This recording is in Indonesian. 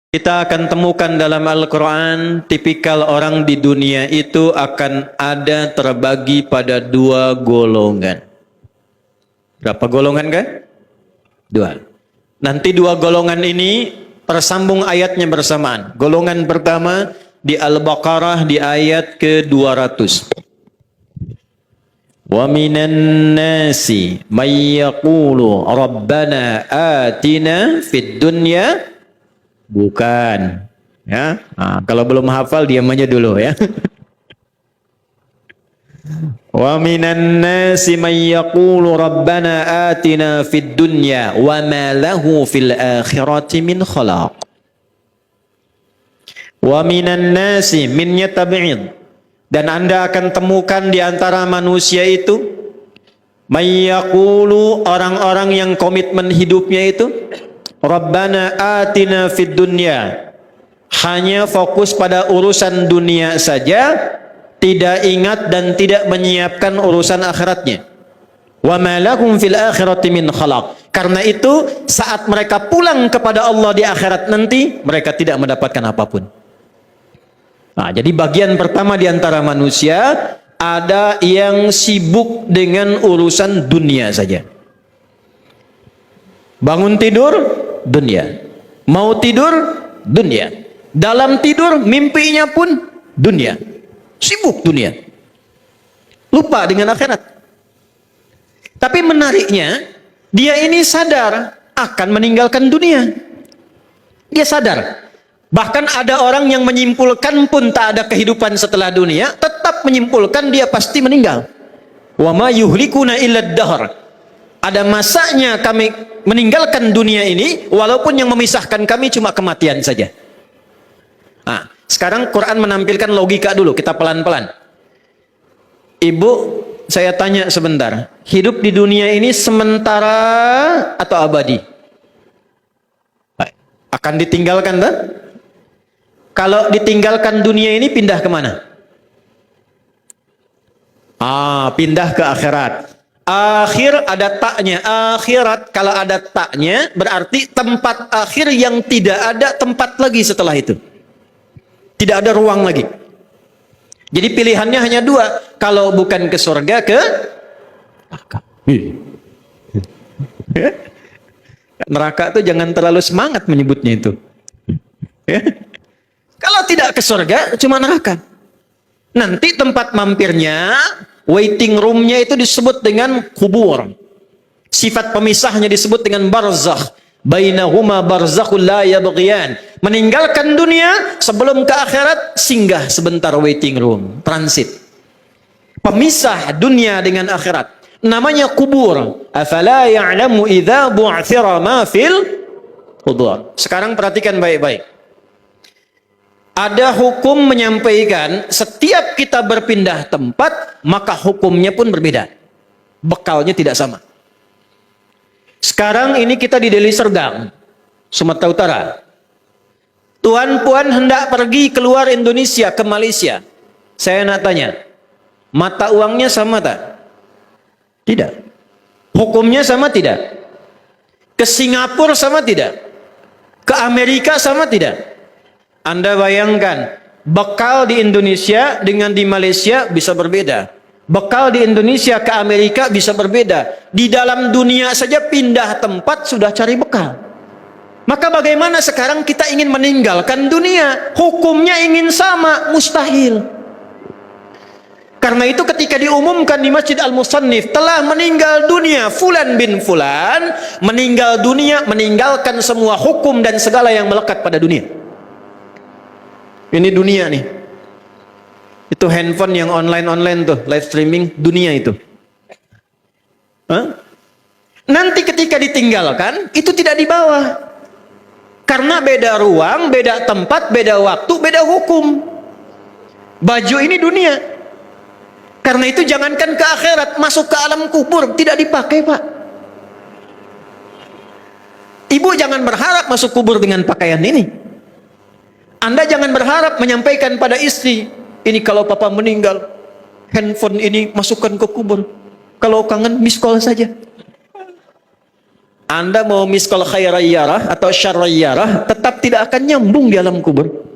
Kita akan temukan dalam Al-Quran, tipikal orang di dunia itu akan ada terbagi pada dua golongan. Berapa golongan kan? Dua. Nanti dua golongan ini tersambung ayatnya bersamaan. Golongan pertama di Al-Baqarah di ayat ke-200. Wa minan nasi may yaqulu rabbana atina fid dunya. Bukan, ya. Nah, kalau belum hafal diam aja dulu ya. Wa minan nasi may yaqulu rabbana atina fid dunya wa ma lahu fil akhirati min khalaq. Wa minan nasi minnya tabi'id. Dan Anda akan temukan di antara manusia itu may yaqulu, orang-orang yang komitmen hidupnya itu Rabbana atina fid dunya, hanya fokus pada urusan dunia saja, tidak ingat dan tidak menyiapkan urusan akhiratnya. Wa ma lahum fil akhirati min khalaq. Karena itu saat mereka pulang kepada Allah di akhirat nanti, mereka tidak mendapatkan apapun. Nah, jadi bagian pertama di antara manusia ada yang sibuk dengan urusan dunia saja. Bangun tidur, dunia. Mau tidur, dunia. Dalam tidur, mimpinya pun dunia. Sibuk dunia. Lupa dengan akhirat. Tapi menariknya, dia ini sadar akan meninggalkan dunia. Dia sadar. Bahkan ada orang yang menyimpulkan pun tak ada kehidupan setelah dunia, tetap menyimpulkan dia pasti meninggal. Wa ma yuhlikuna illa ad-dahr. Ada masanya kami meninggalkan dunia ini, walaupun yang memisahkan kami cuma kematian saja. Nah, sekarang Quran menampilkan logika dulu, kita pelan-pelan. Ibu, saya tanya sebentar, hidup di dunia ini sementara atau abadi? Akan ditinggalkan tak? Kalau ditinggalkan dunia ini pindah kemana? Pindah ke akhirat. Akhir ada taknya, akhirat kalau ada taknya berarti tempat akhir yang tidak ada tempat lagi setelah itu. Tidak ada ruang lagi. Jadi pilihannya hanya dua, kalau bukan ke surga, ke neraka. Neraka itu jangan terlalu semangat menyebutnya itu. Kalau tidak ke surga, cuma neraka. Nanti tempat mampirnya, waiting roomnya itu disebut dengan kubur. Sifat pemisahnya disebut dengan barzakh. Bainahuma barzakhul la yabghiyan. Meninggalkan dunia sebelum ke akhirat, singgah sebentar waiting room, transit. Pemisah dunia dengan akhirat. Namanya kubur. Afala ya'lamu idza bu'thira ma fil qubur. Sekarang perhatikan baik-baik. Ada hukum menyampaikan setiap kita berpindah tempat, maka hukumnya pun berbeda. Bekalnya tidak sama. Sekarang ini kita di Deli Serdang, Sumatera Utara. Tuan puan hendak pergi keluar Indonesia ke Malaysia. Saya nak tanya, mata uangnya sama tak? Tidak. Hukumnya sama tidak? Ke Singapura sama tidak? Ke Amerika sama tidak? Anda bayangkan, bekal di Indonesia dengan di Malaysia bisa berbeda. Bekal di Indonesia ke Amerika bisa berbeda. Di dalam dunia saja pindah tempat sudah cari bekal. Maka bagaimana sekarang kita ingin meninggalkan dunia? Hukumnya ingin sama, mustahil. Karena itu ketika diumumkan di Masjid Al-Musannif telah meninggal dunia Fulan bin Fulan, meninggal dunia, meninggalkan semua hukum dan segala yang melekat pada dunia. Ini dunia nih. Itu handphone yang online tuh, live streaming dunia itu. Nanti ketika ditinggalkan, itu tidak dibawa. Karena beda ruang, beda tempat, beda waktu, beda hukum. Baju ini dunia. Karena itu jangankan ke akhirat, masuk ke alam kubur, tidak dipakai, Pak. Ibu jangan berharap masuk kubur dengan pakaian ini. Anda jangan berharap menyampaikan pada istri, ini kalau papa meninggal, handphone ini masukkan ke kubur. Kalau kangen, miss call saja. Anda mau miskal khairayyarah atau syarrayyarah, tetap tidak akan nyambung di alam kubur.